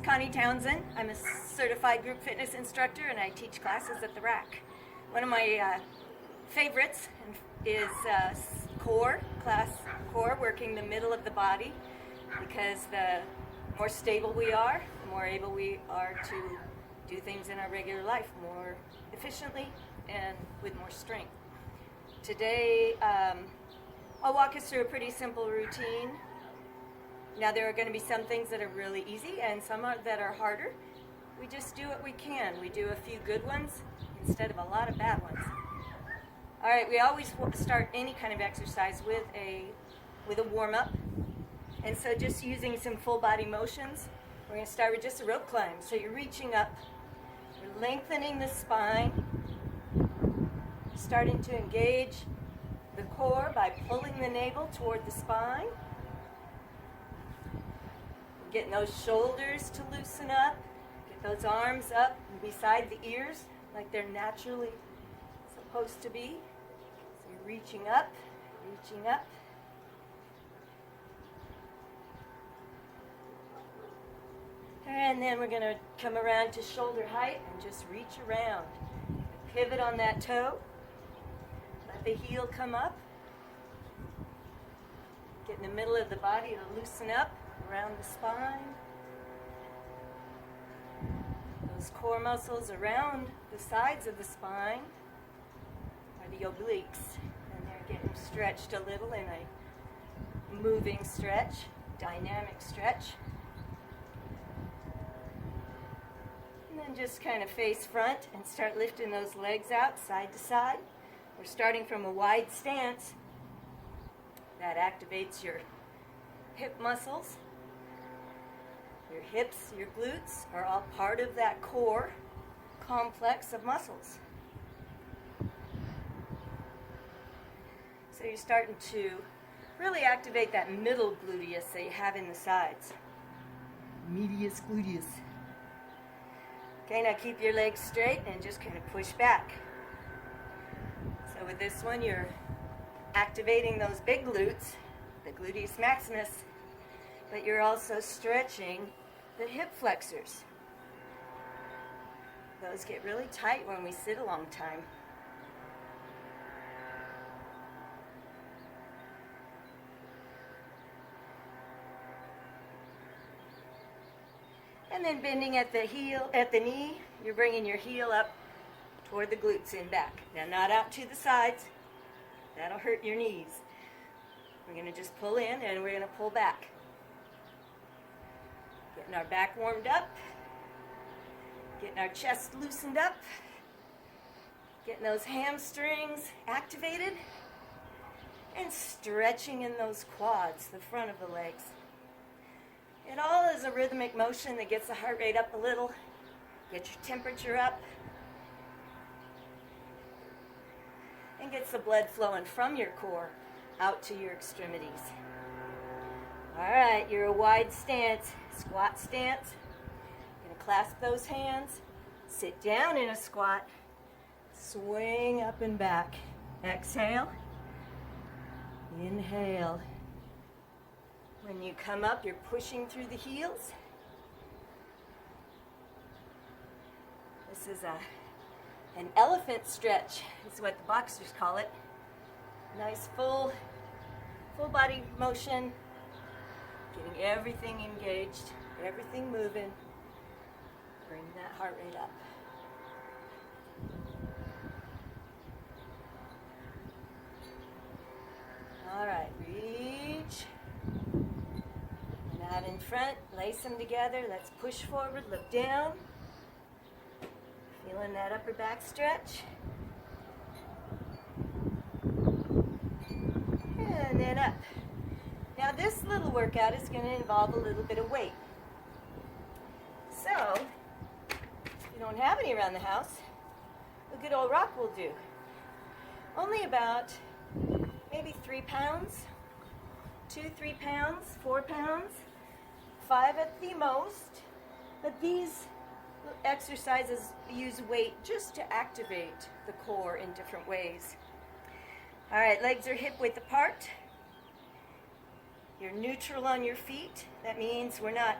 Connie. I'm a certified group fitness instructor and I teach classes at the WRAC. One of my favorites is core, working the middle of the body, because the more stable we are, the more able we are to do things in our regular life more efficiently and with more strength. Today, I'll walk us through a pretty simple routine. Now, there are going to be some things that are really easy and some that are harder. We just do what we can. We do a few good ones instead of a lot of bad ones. All right, we always start any kind of exercise with a warm-up. And so just using some full body motions, we're going to start with just a rope climb. So you're reaching up, you're lengthening the spine, starting to engage the core by pulling the navel toward the spine. Getting those shoulders to loosen up, get those arms up and beside the ears like they're naturally supposed to be. So you're reaching up, reaching up. And then we're going to come around to shoulder height and just reach around. Pivot on that toe. Let the heel come up. Get in the middle of the body to loosen up around the spine. Those core muscles around the sides of the spine are the obliques, and they're getting stretched a little in a moving stretch, dynamic stretch. And then just kind of face front and start lifting those legs out side to side. We're starting from a wide stance. That activates your hip muscles. Your hips, your glutes are all part of that core complex of muscles. So you're starting to really activate that middle gluteus that you have in the sides. Medius gluteus. Okay, now keep your legs straight and just kind of push back. So with this one, you're activating those big glutes, the gluteus maximus, but you're also stretching the hip flexors. Those get really tight when we sit a long time. And then bending at the knee, you're bringing your heel up toward the glutes and back. Now, not out to the sides. That'll hurt your knees. We're going to just pull in and we're going to pull back. Getting our back warmed up. Getting our chest loosened up. Getting those hamstrings activated. And stretching in those quads, the front of the legs. It all is a rhythmic motion that gets the heart rate up a little. Get your temperature up. And gets the blood flowing from your core out to your extremities. All right, you're a wide stance, squat stance. You're gonna clasp those hands, sit down in a squat, swing up and back. Exhale, inhale. When you come up, you're pushing through the heels. This is an elephant stretch, is what the boxers call it. Nice full body motion, getting everything engaged, everything moving. Bring that heart rate up. All right, reach. And out in front, lace them together. Let's push forward, look down. Feeling that upper back stretch. And then up. Now this little workout is going to involve a little bit of weight. So, if you don't have any around the house, a good old rock will do. Only about maybe 3 pounds, 2, 3 pounds, 4 pounds, 5 at the most. But these exercises use weight just to activate the core in different ways. All right, legs are hip width apart. You're neutral on your feet. That means we're not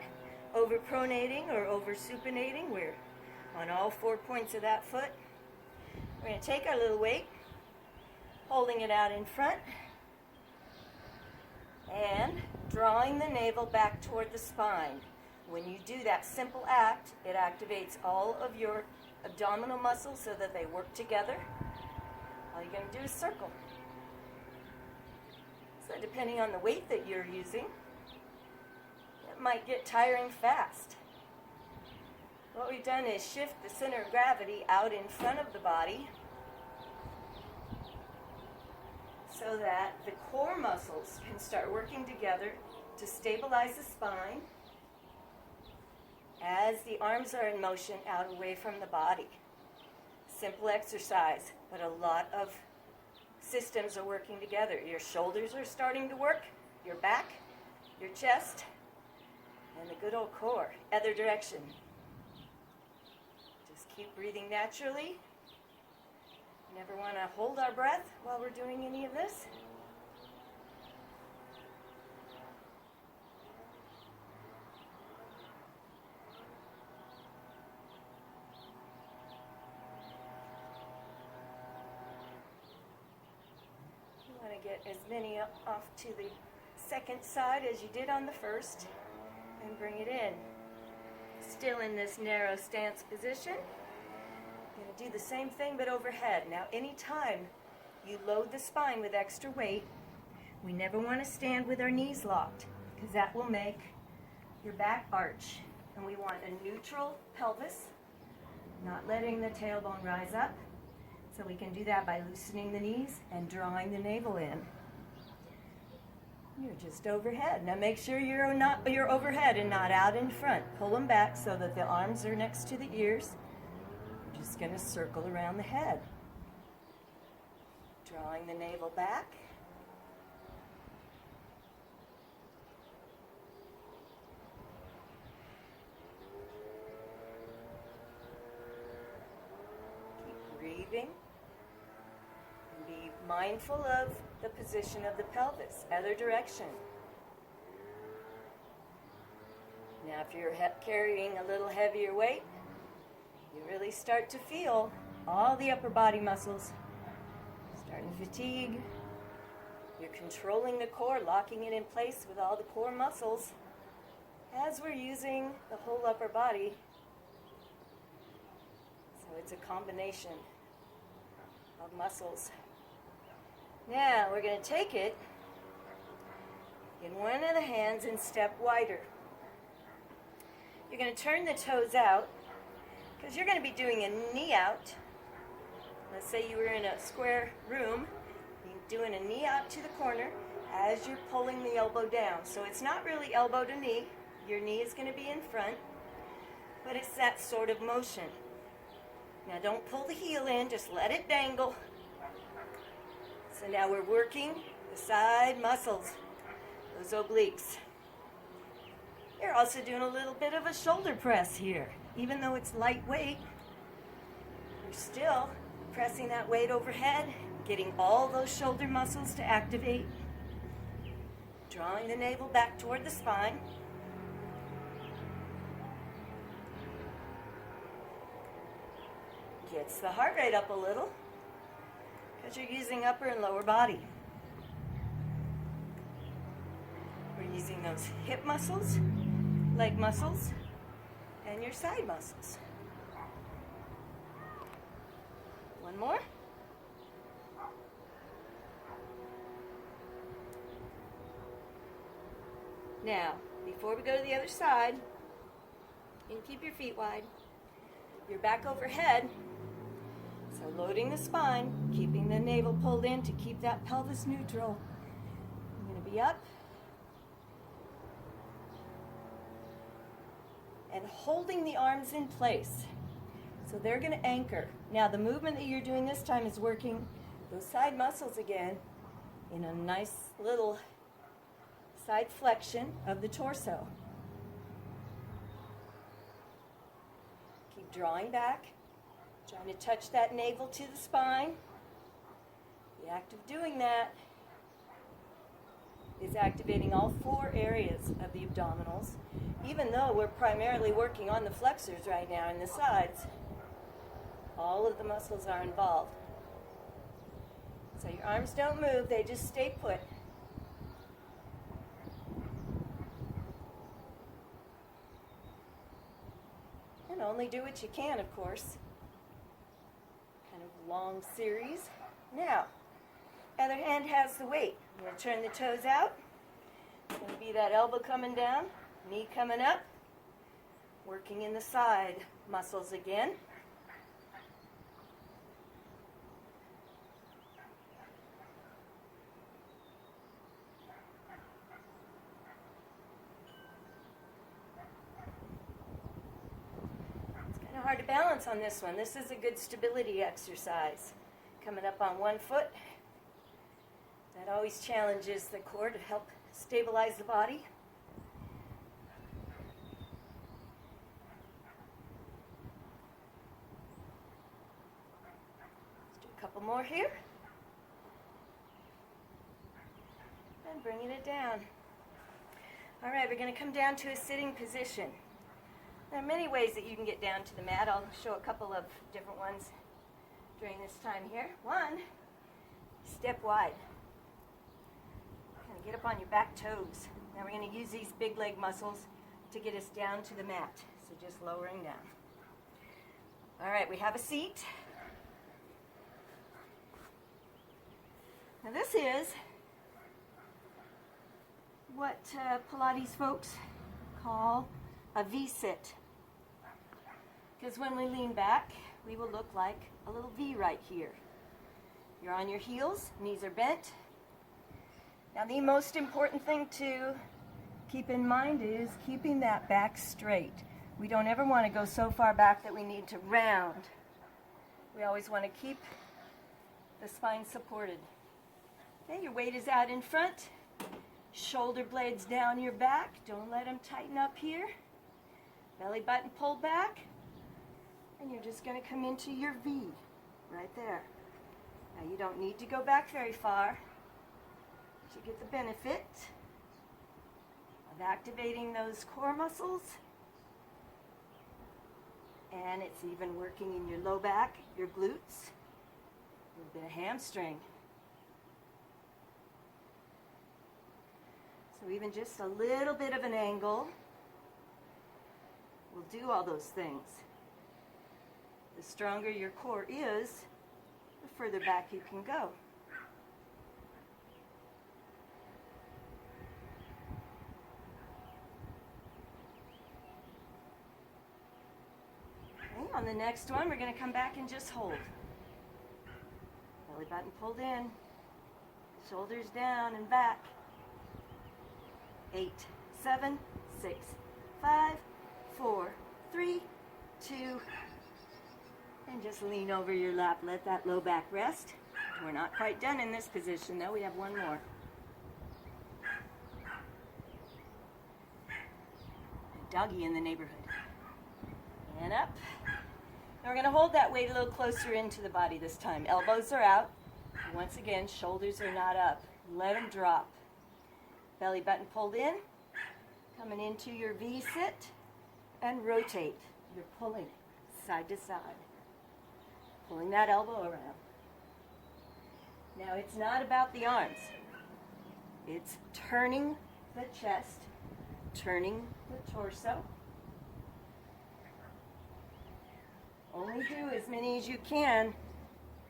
over-pronating or over-supinating. We're on all 4 points of that foot. We're going to take our little weight, holding it out in front, and drawing the navel back toward the spine. When you do that simple act, it activates all of your abdominal muscles so that they work together. All you're going to do is circle. So depending on the weight that you're using, it might get tiring fast. What we've done is shift the center of gravity out in front of the body so that the core muscles can start working together to stabilize the spine as the arms are in motion out away from the body. Simple exercise, but a lot of systems are working together. Your shoulders are starting to work, your back, your chest, and the good old core. Other direction. Just keep breathing naturally. Never want to hold our breath while we're doing any of this. You want to get as many off to the second side as you did on the first, and bring it in. Still in this narrow stance position. You're going to do the same thing but overhead. Now anytime you load the spine with extra weight, we never want to stand with our knees locked because that will make your back arch. And we want a neutral pelvis, not letting the tailbone rise up. So we can do that by loosening the knees and drawing the navel in. You're just overhead. Now make sure you're overhead and not out in front. Pull them back so that the arms are next to the ears. You're just going to circle around the head. Drawing the navel back. Keep breathing. Be mindful of the position of the pelvis, other direction. Now if you're carrying a little heavier weight, you really start to feel all the upper body muscles starting to fatigue. You're controlling the core, locking it in place with all the core muscles as we're using the whole upper body. So it's a combination of muscles. Now we're going to take it in one of the hands and step wider. You're going to turn the toes out because you're going to be doing a knee out. Let's say you were in a square room, you're doing a knee out to the corner as you're pulling the elbow down. So it's not really elbow to knee. Your knee is going to be in front, but it's that sort of motion. Now don't pull the heel in, just let it dangle. So now we're working the side muscles, those obliques. You're also doing a little bit of a shoulder press here. Even though it's lightweight, you're still pressing that weight overhead, getting all those shoulder muscles to activate, drawing the navel back toward the spine. Gets the heart rate up a little, because you're using upper and lower body. We're using those hip muscles, leg muscles, and your side muscles. One more. Now, before we go to the other side, you can keep your feet wide. Your back overhead. So loading the spine, keeping the navel pulled in to keep that pelvis neutral. I'm going to be up and holding the arms in place. So they're going to anchor. Now the movement that you're doing this time is working those side muscles again in a nice little side flexion of the torso. Keep drawing back. Trying to touch that navel to the spine. The act of doing that is activating all 4 areas of the abdominals, even though we're primarily working on the flexors right now and the sides. All of the muscles are involved. So your arms don't move, they just stay put. And only do what you can, of course. Kind of long series. Now, other hand has the weight. I'm going to turn the toes out. It's going to be that elbow coming down, knee coming up, working in the side muscles again. Hard to balance on this one. This is a good stability exercise. Coming up on one foot. That always challenges the core to help stabilize the body. Let's do a couple more here. And bringing it down. All right, we're going to come down to a sitting position. There are many ways that you can get down to the mat. I'll show a couple of different ones during this time here. One, step wide. Kind of get up on your back toes. Now we're going to use these big leg muscles to get us down to the mat. So just lowering down. All right, we have a seat. Now this is what Pilates folks call a V-sit. Because when we lean back, we will look like a little V right here. You're on your heels, knees are bent. Now the most important thing to keep in mind is keeping that back straight. We don't ever want to go so far back that we need to round. We always want to keep the spine supported. Okay, your weight is out in front. Shoulder blades down your back. Don't let them tighten up here. Belly button pulled back. And you're just going to come into your V right there. Now you don't need to go back very far to get the benefit of activating those core muscles. And it's even working in your low back, your glutes, a little bit of hamstring. So even just a little bit of an angle will do all those things. The stronger your core is, the further back you can go. Okay, on the next one, we're going to come back and just hold. Belly button pulled in, shoulders down and back. 8, 7, 6, 5, 4, 3, 2, and just lean over your lap. Let that low back rest. We're not quite done in this position though. We have one more. Doggy in the neighborhood. And up. Now we're going to hold that weight a little closer into the body this time. Elbows are out. Once again, shoulders are not up. Let them drop. Belly button pulled in. Coming into your V-sit. And rotate. You're pulling side to side. Pulling that elbow around. Now it's not about the arms. It's turning the chest, turning the torso. Only do as many as you can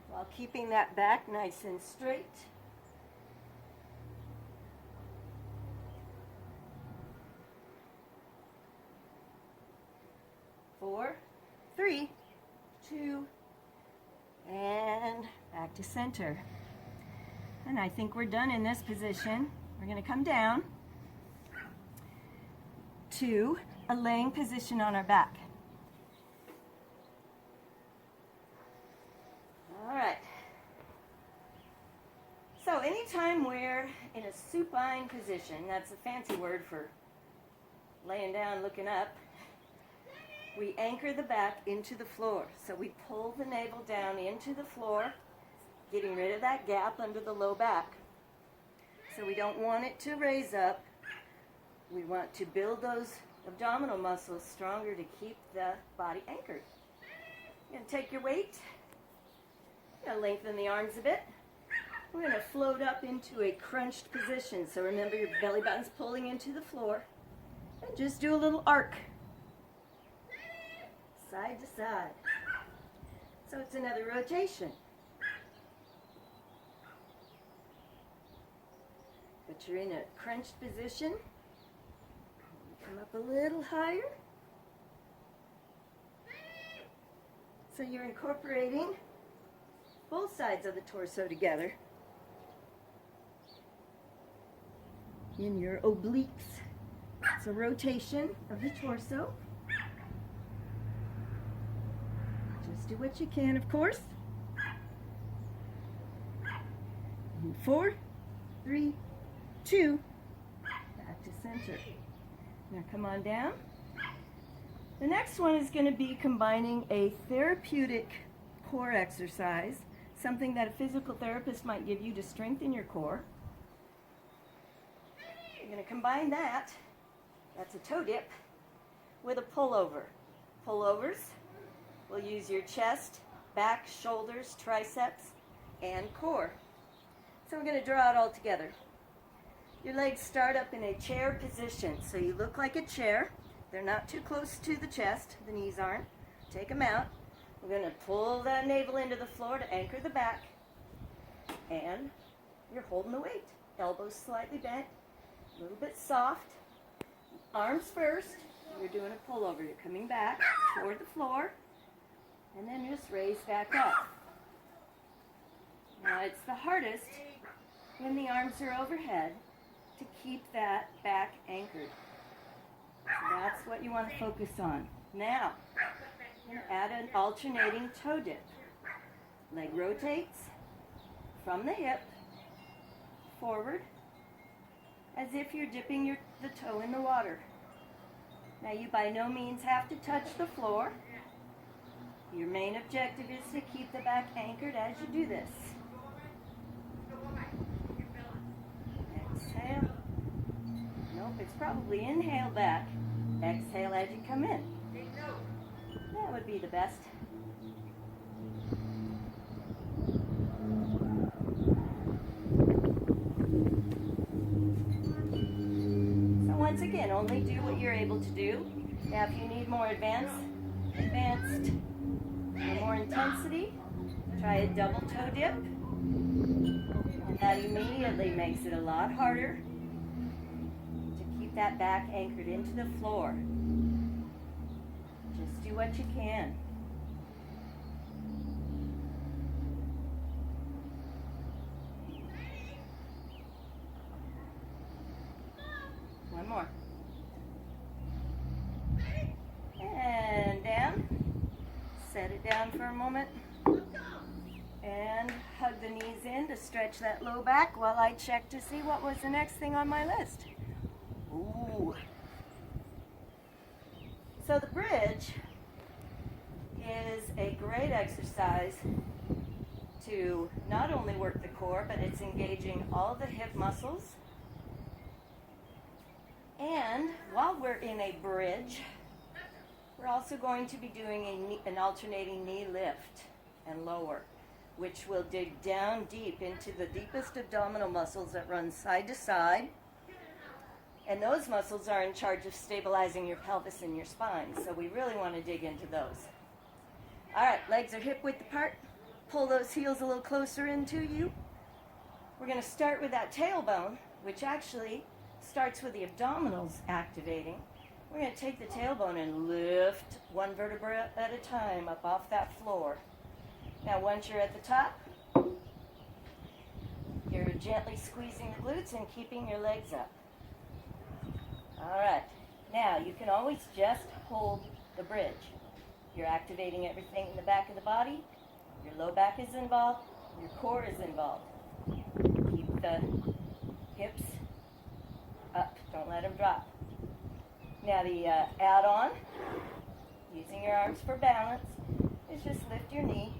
while keeping that back nice and straight. Four, 3, 2, and back to center. And I think we're done in this position. We're going to come down to a laying position on our back. All right. So anytime we're in a supine position, that's a fancy word for laying down, looking up, we anchor the back into the floor. So we pull the navel down into the floor, getting rid of that gap under the low back. So we don't want it to raise up. We want to build those abdominal muscles stronger to keep the body anchored. You're going to take your weight. You're going to lengthen the arms a bit. We're going to float up into a crunched position. So remember, your belly button's pulling into the floor. And just do a little arc. Side to side. So it's another rotation. But you're in a crunched position. Come up a little higher. So you're incorporating both sides of the torso together in your obliques. It's a rotation of the torso. Just do what you can, of course. And 4, 3, 2, back to center. Now come on down. The next one is going to be combining a therapeutic core exercise, something that a physical therapist might give you to strengthen your core. You're going to combine that, that's a toe dip, with a pullover. Pullovers will use your chest, back, shoulders, triceps, and core. So we're going to draw it all together. Your legs start up in a chair position, so you look like a chair. They're not too close to the chest, the knees aren't. Take them out. We're going to pull that navel into the floor to anchor the back. And you're holding the weight. Elbows slightly bent, a little bit soft. Arms first. You're doing a pullover. You're coming back toward the floor. And then just raise back up. Now it's the hardest when the arms are overhead to keep that back anchored. So that's what you want to focus on. Now, add an alternating toe dip. Leg rotates from the hip forward as if you're dipping the toe in the water. Now you by no means have to touch the floor. Your main objective is to keep the back anchored as you do this. Exhale. Nope, it's probably inhale back. Exhale as you come in. That would be the best. So once again, only do what you're able to do. Now if you need more advanced, or more intensity, try a double toe dip. And that immediately makes it a lot harder to keep that back anchored into the floor. Just do what you can. One more. And down. Set it down for a moment. And hug the knees in to stretch that low back while I check to see what was the next thing on my list. Ooh. So the bridge is a great exercise to not only work the core, but it's engaging all the hip muscles. And while we're in a bridge, we're also going to be doing an alternating knee lift and lower, which will dig down deep into the deepest abdominal muscles that run side to side. And those muscles are in charge of stabilizing your pelvis and your spine, so we really want to dig into those. All right, legs are hip-width apart. Pull those heels a little closer into you. We're going to start with that tailbone, which actually starts with the abdominals activating. We're going to take the tailbone and lift one vertebra at a time up off that floor. Now once you're at the top, you're gently squeezing the glutes and keeping your legs up. All right, now you can always just hold the bridge. You're activating everything in the back of the body. Your low back is involved. Your core is involved. Keep the hips up. Don't let them drop. Now the add-on, using your arms for balance, is just lift your knee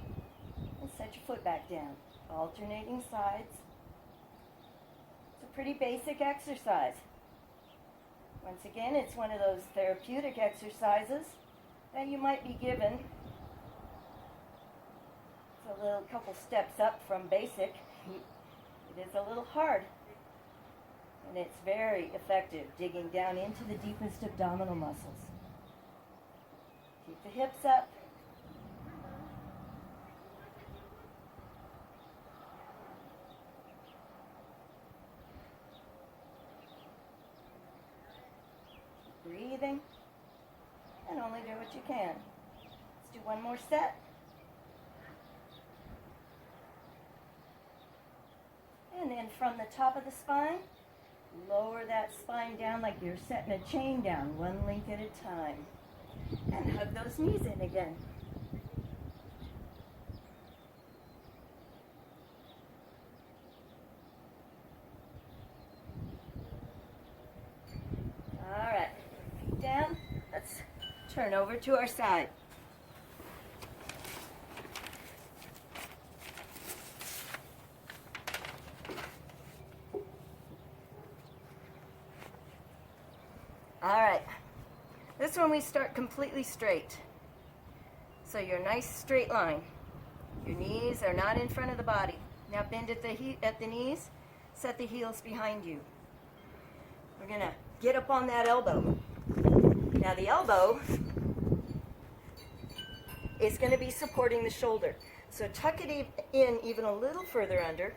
and set your foot back down. Alternating sides. So pretty basic exercise. Once again, it's one of those therapeutic exercises that you might be given. It's a little couple steps up from basic. It is a little hard, and it's very effective, digging down into the deepest abdominal muscles. Keep the hips up. Breathing, and only do what you can. Let's do one more set. And then from the top of the spine, lower that spine down like you're setting a chain down, one link at a time. And hug those knees in again. All right, feet down. Let's turn over to our side. All right, this one we start completely straight. So your nice straight line. Your knees are not in front of the body. Now bend at the knees, set the heels behind you. We're gonna get up on that elbow. Now the elbow is gonna be supporting the shoulder. So tuck it in even a little further under.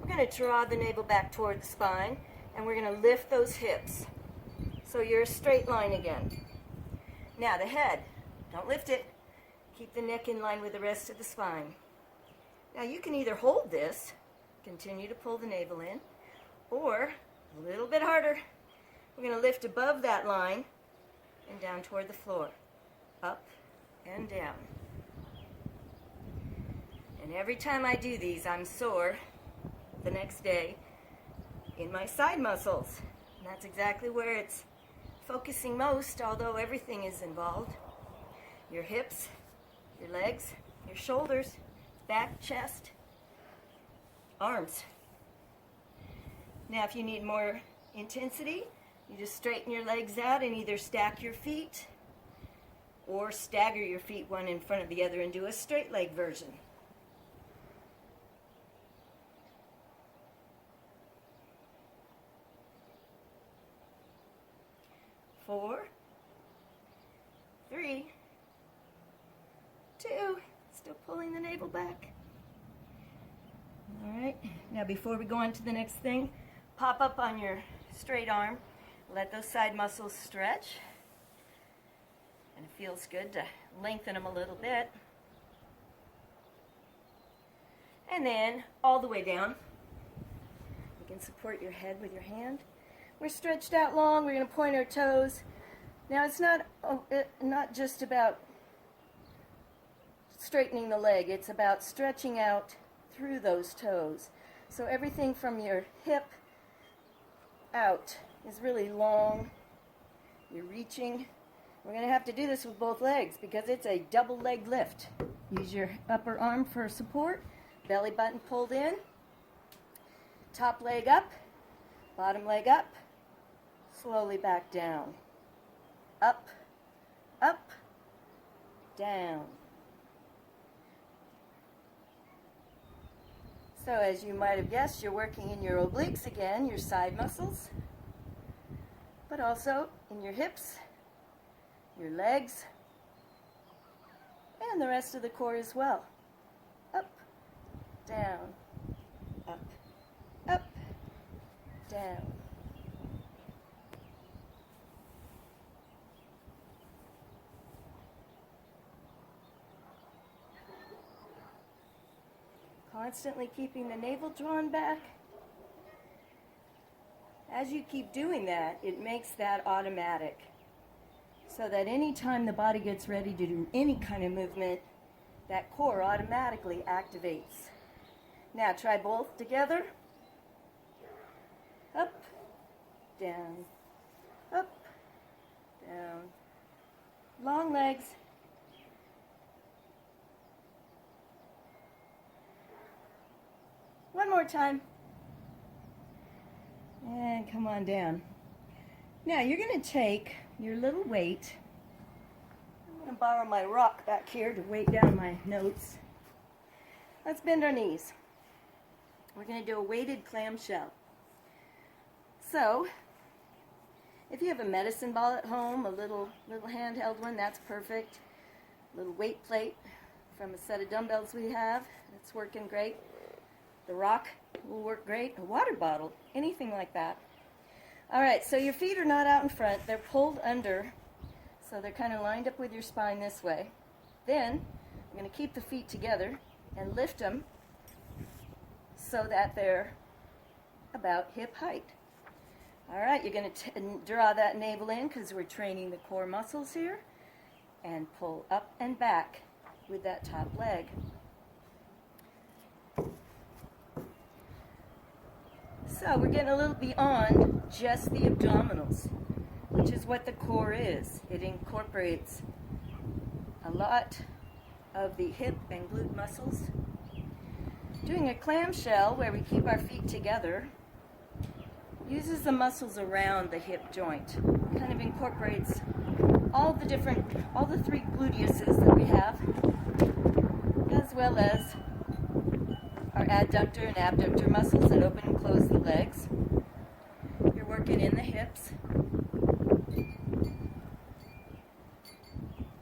We're gonna draw the navel back toward the spine, and we're gonna lift those hips. So you're a straight line again. Now the head, don't lift it. Keep the neck in line with the rest of the spine. Now you can either hold this, continue to pull the navel in, or a little bit harder. We're going to lift above that line and down toward the floor. Up and down. And every time I do these, I'm sore the next day in my side muscles. And that's exactly where it's focusing most, although everything is involved. Your hips, your legs, your shoulders, back, chest, arms. Now if you need more intensity, you just straighten your legs out and either stack your feet or stagger your feet one in front of the other and do a straight leg version. 4, 3, 2, still pulling the navel back. All right, now before we go on to the next thing, pop up on your straight arm, let those side muscles stretch, and it feels good to lengthen them a little bit. And then all the way down. You can support your head with your hand. We're stretched out long. We're going to point our toes. Now it's not just about straightening the leg. It's about stretching out through those toes. So everything from your hip out is really long. You're reaching. We're going to have to do this with both legs because it's a double leg lift. Use your upper arm for support. Belly button pulled in. Top leg up. Bottom leg up. Slowly back down. Up, up, down. So as you might have guessed, you're working in your obliques again, your side muscles, but also in your hips, your legs, and the rest of the core as well. Up, down, up, up, down. Constantly keeping the navel drawn back. As you keep doing that, it makes that automatic. So that any time the body gets ready to do any kind of movement, that core automatically activates. Now try both together. Up, down, up, down. Long legs. One more time. And come on down. Now you're going to take your little weight. I'm going to borrow my rock back here to weight down my notes. Let's bend our knees. We're going to do a weighted clamshell. So, if you have a medicine ball at home, a little handheld one, that's perfect. A little weight plate from a set of dumbbells we have, that's working great. The rock will work great. A water bottle, anything like that. All right, so your feet are not out in front. They're pulled under, so they're kind of lined up with your spine this way. Then, I'm going to keep the feet together and lift them so that they're about hip height. All right, you're going to draw that navel in because we're training the core muscles here, and pull up and back with that top leg. So we're getting a little beyond just the abdominals, which is what the core is. It incorporates a lot of the hip and glute muscles. Doing a clamshell where we keep our feet together uses the muscles around the hip joint. Kind of incorporates all the three gluteuses that we have, as well as our adductor and abductor muscles that open and close the legs. You're working in the hips,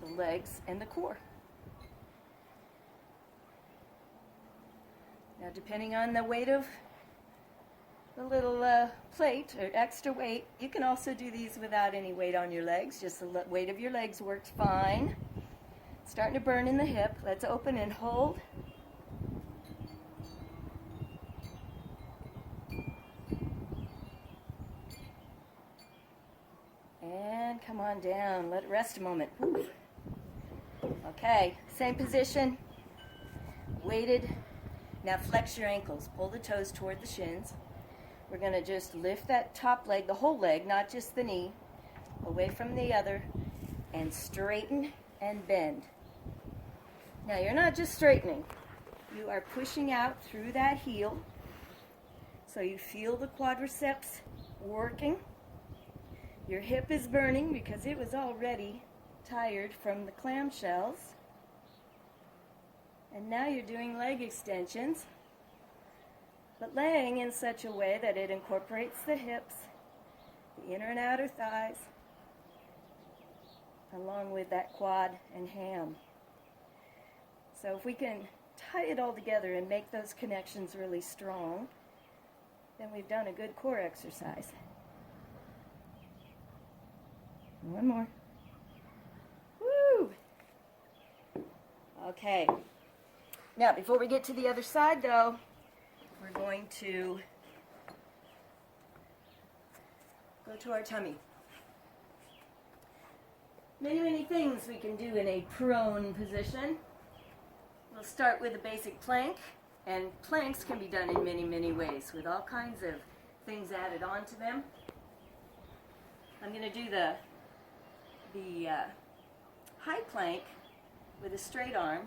the legs, and the core. Now, depending on the weight of the little plate or extra weight, you can also do these without any weight on your legs. Just the weight of your legs works fine. Starting to burn in the hip. Let's open and hold. And come on down. Let it rest a moment. Ooh. Okay, same position. Weighted. Now flex your ankles. Pull the toes toward the shins. We're going to just lift that top leg, the whole leg, not just the knee, away from the other, and straighten and bend. Now you're not just straightening. You are pushing out through that heel, so you feel the quadriceps working. Your hip is burning because it was already tired from the clamshells. And now you're doing leg extensions, but laying in such a way that it incorporates the hips, the inner and outer thighs, along with that quad and ham. So if we can tie it all together and make those connections really strong, then we've done a good core exercise. One more. Woo! Okay. Now, before we get to the other side, though, we're going to go to our tummy. Many things we can do in a prone position. We'll start with a basic plank, and planks can be done in many ways with all kinds of things added onto them. I'm going to do the high plank with a straight arm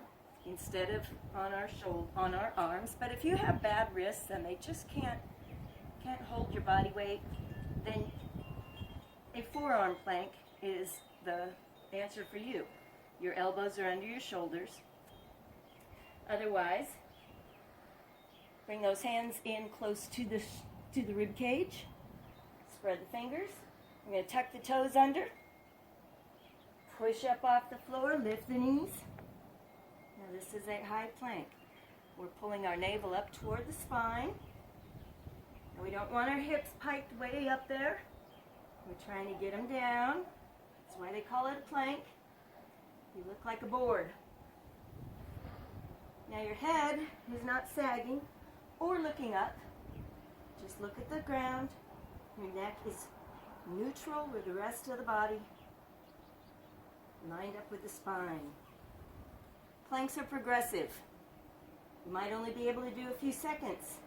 instead of on our arms. But if you have bad wrists and they just can't hold your body weight, then a forearm plank is the answer for you. Your elbows are under your shoulders. Otherwise, bring those hands in close to the rib cage. Spread the fingers. I'm going to tuck the toes under. Push up off the floor, lift the knees. Now this is a high plank. We're pulling our navel up toward the spine. And we don't want our hips piked way up there. We're trying to get them down. That's why they call it a plank. You look like a board. Now your head is not sagging or looking up. Just look at the ground. Your neck is neutral with the rest of the body, lined up with the spine. Planks are progressive. You might only be able to do a few seconds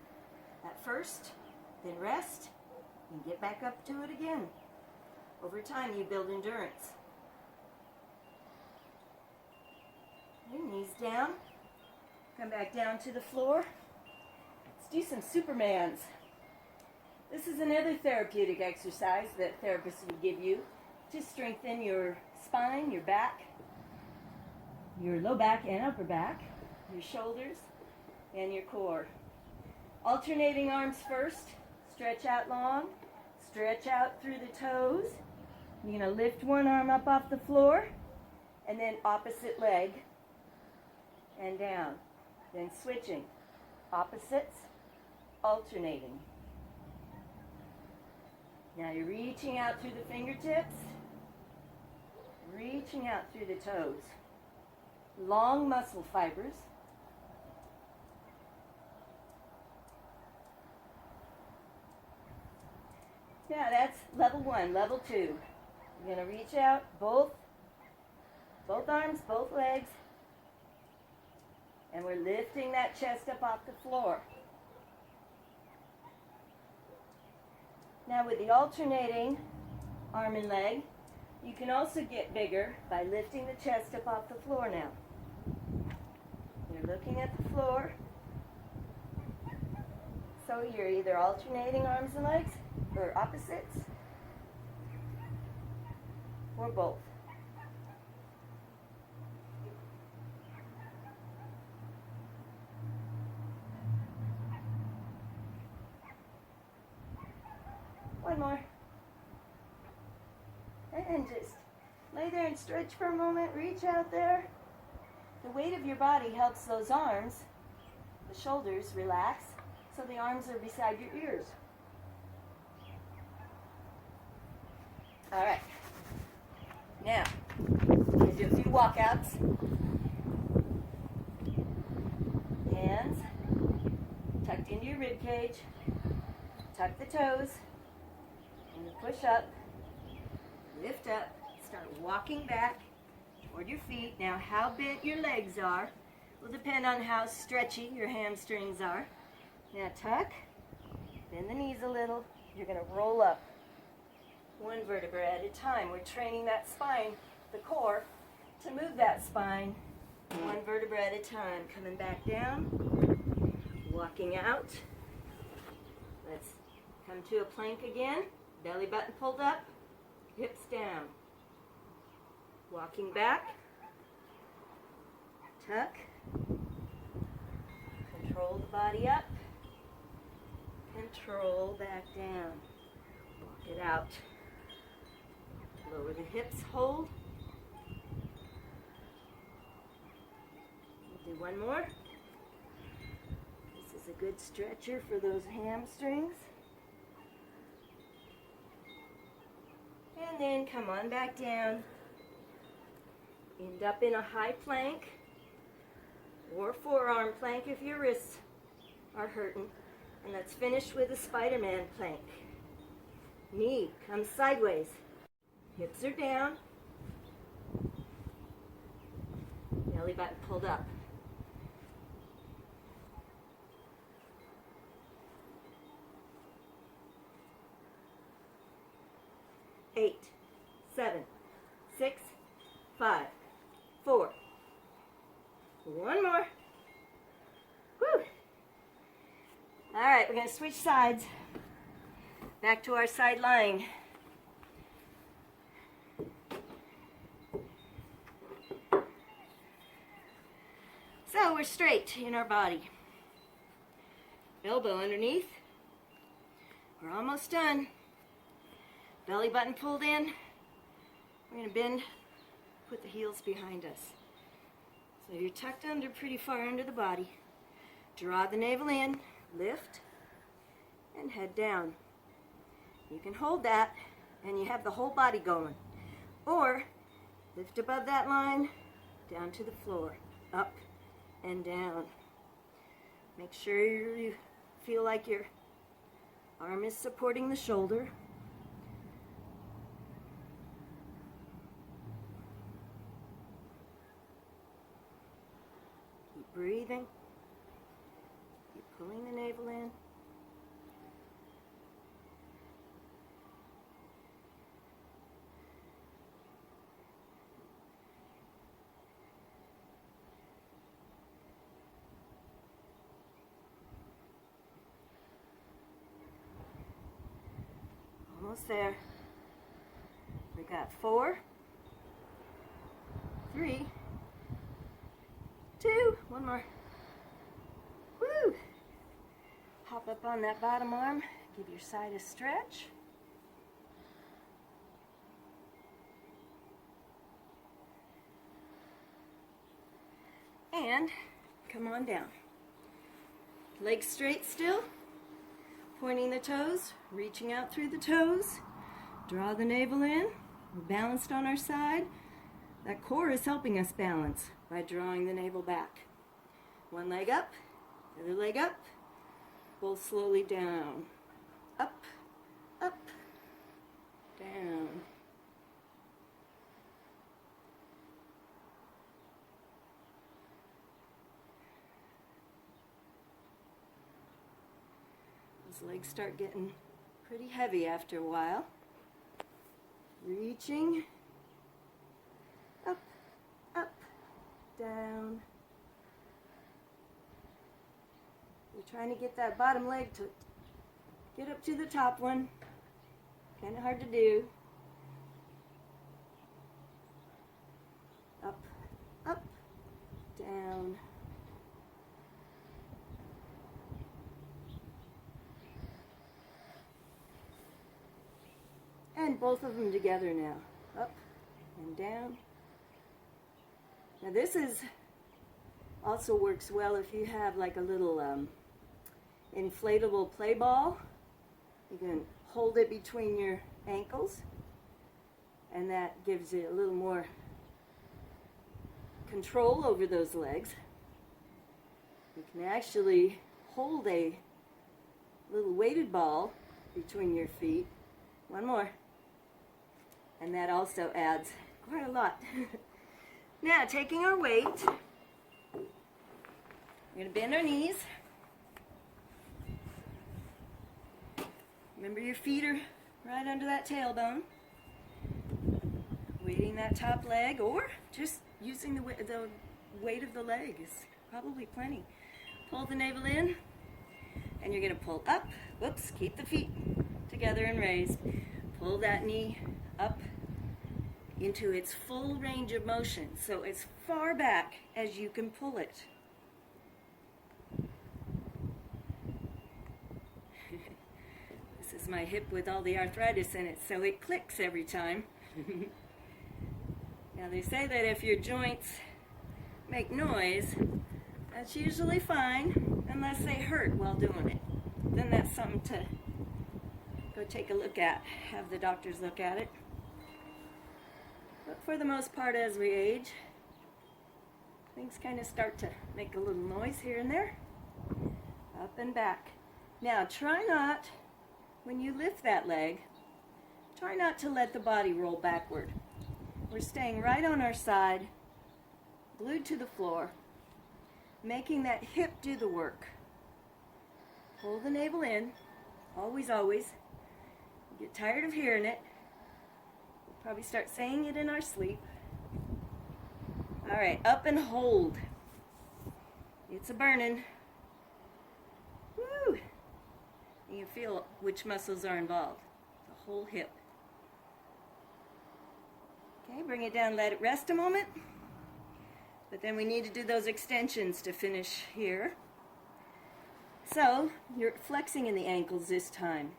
at first, then rest, and get back up to it again. Over time, you build endurance. Okay, knees down. Come back down to the floor. Let's do some Supermans. This is another therapeutic exercise that therapists will give you to strengthen your spine, your back, your low back and upper back, your shoulders, and your core. Alternating arms first. Stretch out long. Stretch out through the toes. You're going to lift one arm up off the floor, and then opposite leg, and down. Then switching. Opposites, alternating. Now you're reaching out through the fingertips, reaching out through the toes. Long muscle fibers. Now that's level 1. Level 2. You're going to reach out both arms, both legs, and we're lifting that chest up off the floor. Now with the alternating arm and leg, you can also get bigger by lifting the chest up off the floor now. You're looking at the floor. So you're either alternating arms and legs, or opposites, or both. One more. And just lay there and stretch for a moment. Reach out there. The weight of your body helps those arms, the shoulders, relax, so the arms are beside your ears. All right. Now, we're going to do a few walkouts. Hands tucked into your rib cage. Tuck the toes. And push up. Lift up. Start walking back toward your feet. Now, how bent your legs are will depend on how stretchy your hamstrings are. Now, tuck. Bend the knees a little. You're going to roll up. One vertebra at a time. We're training that spine, the core, to move that spine one vertebra at a time. Coming back down, walking out. Let's come to a plank again. Belly button pulled up, hips down. Walking back, tuck, control the body up, control back down. Walk it out. Lower the hips, hold. We'll do one more. This is a good stretcher for those hamstrings. And then come on back down. End up in a high plank or forearm plank if your wrists are hurting. And let's finish with a Spider-Man plank. Knee comes sideways. Hips are down. Belly button pulled up. Eight, 7, 6, 5, 4. One more. Whew. All right, we're going to switch sides. Back to our side lying. So we're straight in our body. Elbow underneath. We're almost done. Belly button pulled in. We're going to bend, put the heels behind us. So you're tucked under pretty far under the body. Draw the navel in, lift, and head down. You can hold that, and you have the whole body going. Or lift above that line, down to the floor, up and down. Make sure you feel like your arm is supporting the shoulder. Keep breathing. Keep pulling the navel in. Almost there. We got 4, 3, 2, one more. Woo! Hop up on that bottom arm, give your side a stretch. And come on down. Legs straight still, pointing the toes, reaching out through the toes. Draw the navel in. We're balanced on our side. That core is helping us balance by drawing the navel back. One leg up, other leg up. Both slowly down. Up, up, down. Those legs start getting pretty heavy after a while. Reaching. Up, up, down. We're trying to get that bottom leg to get up to the top one. Kind of hard to do. Up, up, down. And both of them together now. Up and down. Now this is also works well if you have like a little inflatable play ball. You can hold it between your ankles, and that gives you a little more control over those legs. You can actually hold a little weighted ball between your feet. One more. And that also adds quite a lot. Now, taking our weight, we're going to bend our knees. Remember, your feet are right under that tailbone. Weighting that top leg, or just using the weight of the leg is probably plenty. Pull the navel in, and you're going to pull up. Whoops, keep the feet together and raised. Pull that knee up into its full range of motion, so as far back as you can pull it. This is my hip with all the arthritis in it, so it clicks every time. Now they say that if your joints make noise, that's usually fine, unless they hurt while doing it. Then that's something to go take a look at, have the doctors look at it. But for the most part, as we age, things kind of start to make a little noise here and there. Up and back. Now try not, when you lift that leg, try not to let the body roll backward. We're staying right on our side, glued to the floor, making that hip do the work. Pull the navel in, always, always. You get tired of hearing it. We'll probably start saying it in our sleep. All right, up and hold. It's a burning. Woo! You can feel which muscles are involved. The whole hip. Okay, bring it down, let it rest a moment. But then we need to do those extensions to finish here. So, you're flexing in the ankles this time.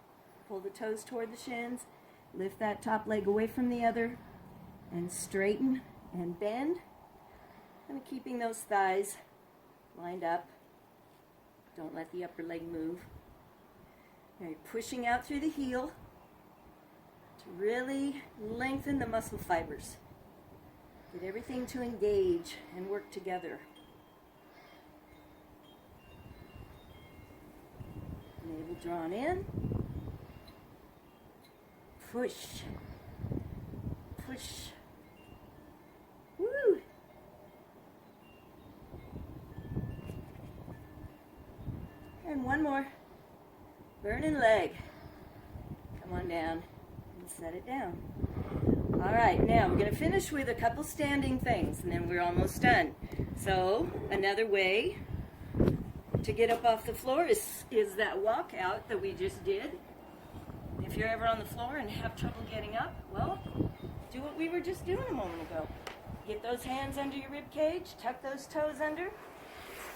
Pull the toes toward the shins, lift that top leg away from the other, and straighten and bend. Kind of keeping those thighs lined up. Don't let the upper leg move. Now you're pushing out through the heel to really lengthen the muscle fibers. Get everything to engage and work together. Navel drawn in. Push. Push. Woo! And one more. Burning leg. Come on down and set it down. All right, now we're going to finish with a couple standing things, and then we're almost done. So, another way to get up off the floor is that walkout that we just did. If if you're ever on the floor and have trouble getting up, well, do what we were just doing a moment ago. Get those hands under your rib cage, tuck those toes under,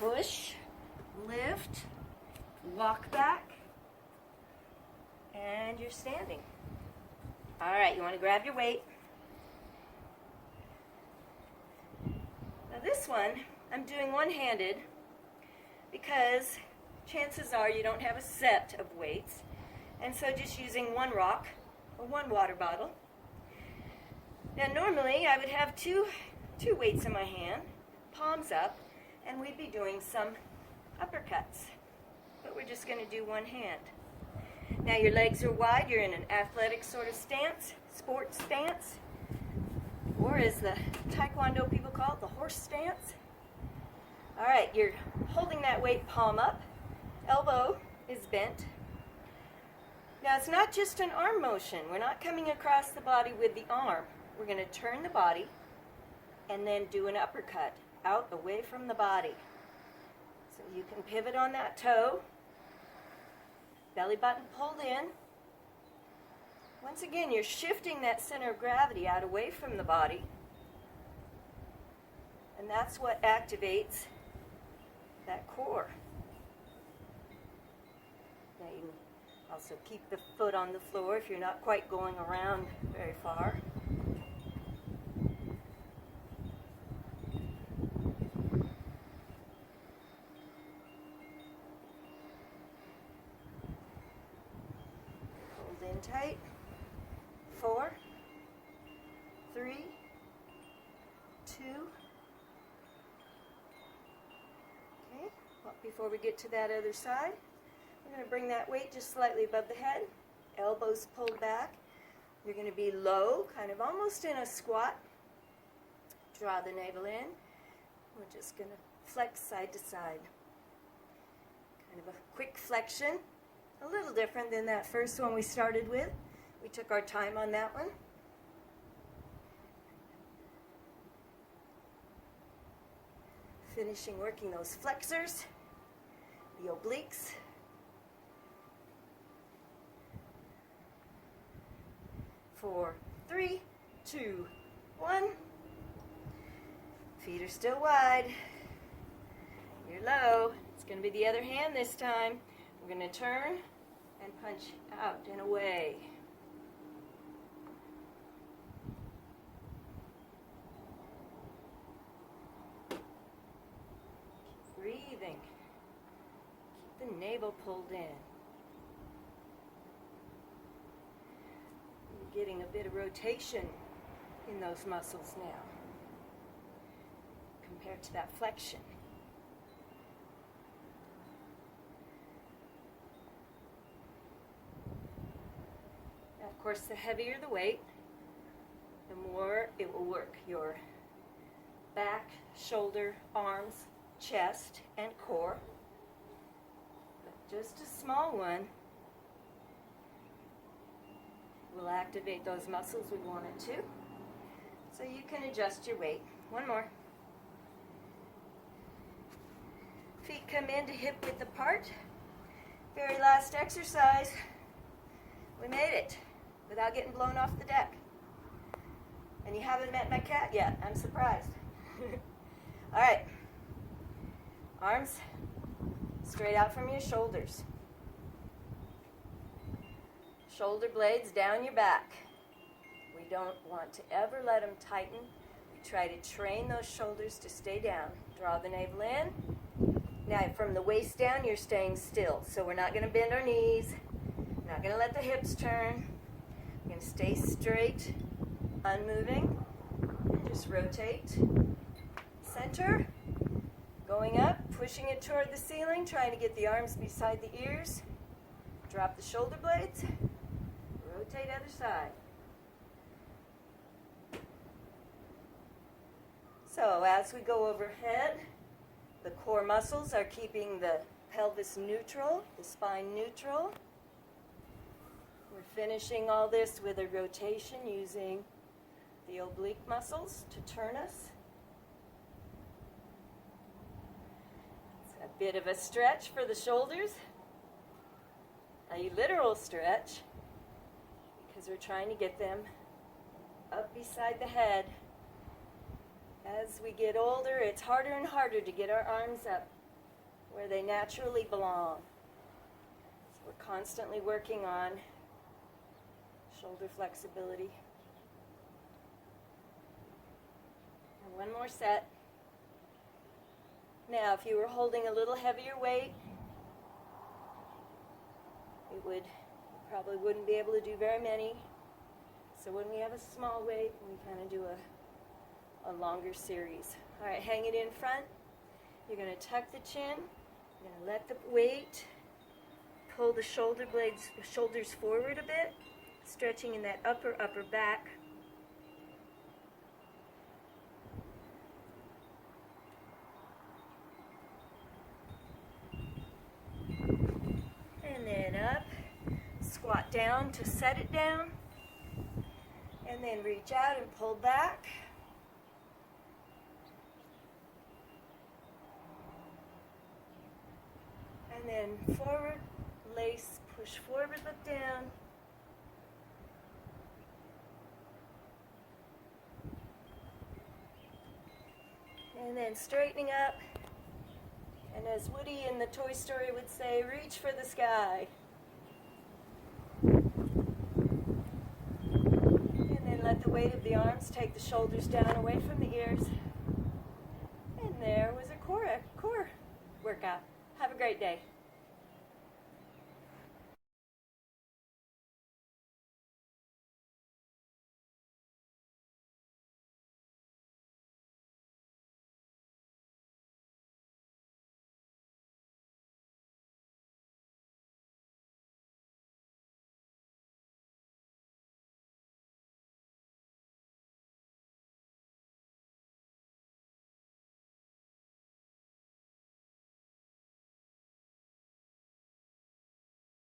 push, lift, walk back, and you're standing. All right, you want to grab your weight. Now this one, I'm doing one-handed because chances are you don't have a set of weights, and so just using one rock or one water bottle. Now normally I would have two weights in my hand, palms up, and we'd be doing some uppercuts. But we're just going to do one hand. Now your legs are wide, you're in an athletic sort of stance, sports stance, or as the Taekwondo people call it, the horse stance. All right, you're holding that weight palm up, elbow is bent. Now it's not just an arm motion. We're not coming across the body with the arm. We're going to turn the body and then do an uppercut out away from the body. So you can pivot on that toe, belly button pulled in. Once again, you're shifting that center of gravity out away from the body, and that's what activates that core. Now you can also keep the foot on the floor if you're not quite going around very far. Hold in tight. 4, 3, 2. Okay, well, before we get to that other side, we're going to bring that weight just slightly above the head, elbows pulled back. You're going to be low, kind of almost in a squat. Draw the navel in. We're just going to flex side to side. Kind of a quick flexion, a little different than that first one we started with. We took our time on that one. Finishing working those flexors, the obliques. Four, 3, 2, 1. Feet are still wide. You're low. It's going to be the other hand this time. We're going to turn and punch out and away. Breathing. Keep the navel pulled in. You're getting a bit of rotation in those muscles now compared to that flexion. Now, of course, the heavier the weight, the more it will work your back, shoulder, arms, chest, and core. But just a small one will activate those muscles we want it to. So you can adjust your weight. One more. Feet come in to hip width apart. Very last exercise. We made it without getting blown off the deck. And you haven't met my cat yet. I'm surprised. All right. Arms straight out from your shoulders. Shoulder blades down your back. We don't want to ever let them tighten. We try to train those shoulders to stay down. Draw the navel in. Now from the waist down, you're staying still. So we're not going to bend our knees. We're not going to let the hips turn. We're going to stay straight, unmoving. And just rotate. Center. Going up, pushing it toward the ceiling, trying to get the arms beside the ears. Drop the shoulder blades. Rotate other side. So as we go overhead, the core muscles are keeping the pelvis neutral, the spine neutral. We're finishing all this with a rotation using the oblique muscles to turn us. A bit of a stretch for the shoulders, a literal stretch. because we're trying to get them up beside the head. As we get older, it's harder and harder to get our arms up where they naturally belong. So we're constantly working on shoulder flexibility. And one more set. Now, if you were holding a little heavier weight, you probably wouldn't be able to do very many. So when we have a small weight, we kind of do a longer series. All right, hang it in front. You're going to tuck the chin. You're going to let the weight pull the shoulders forward a bit, stretching in that upper back. And then up, squat down to set it down, and then reach out and pull back. And then forward, lace, push forward, look down. And then straightening up. And as Woody in the Toy Story would say, reach for the sky. And then let the weight of the arms take the shoulders down away from the ears. And there was a core workout. Have a great day.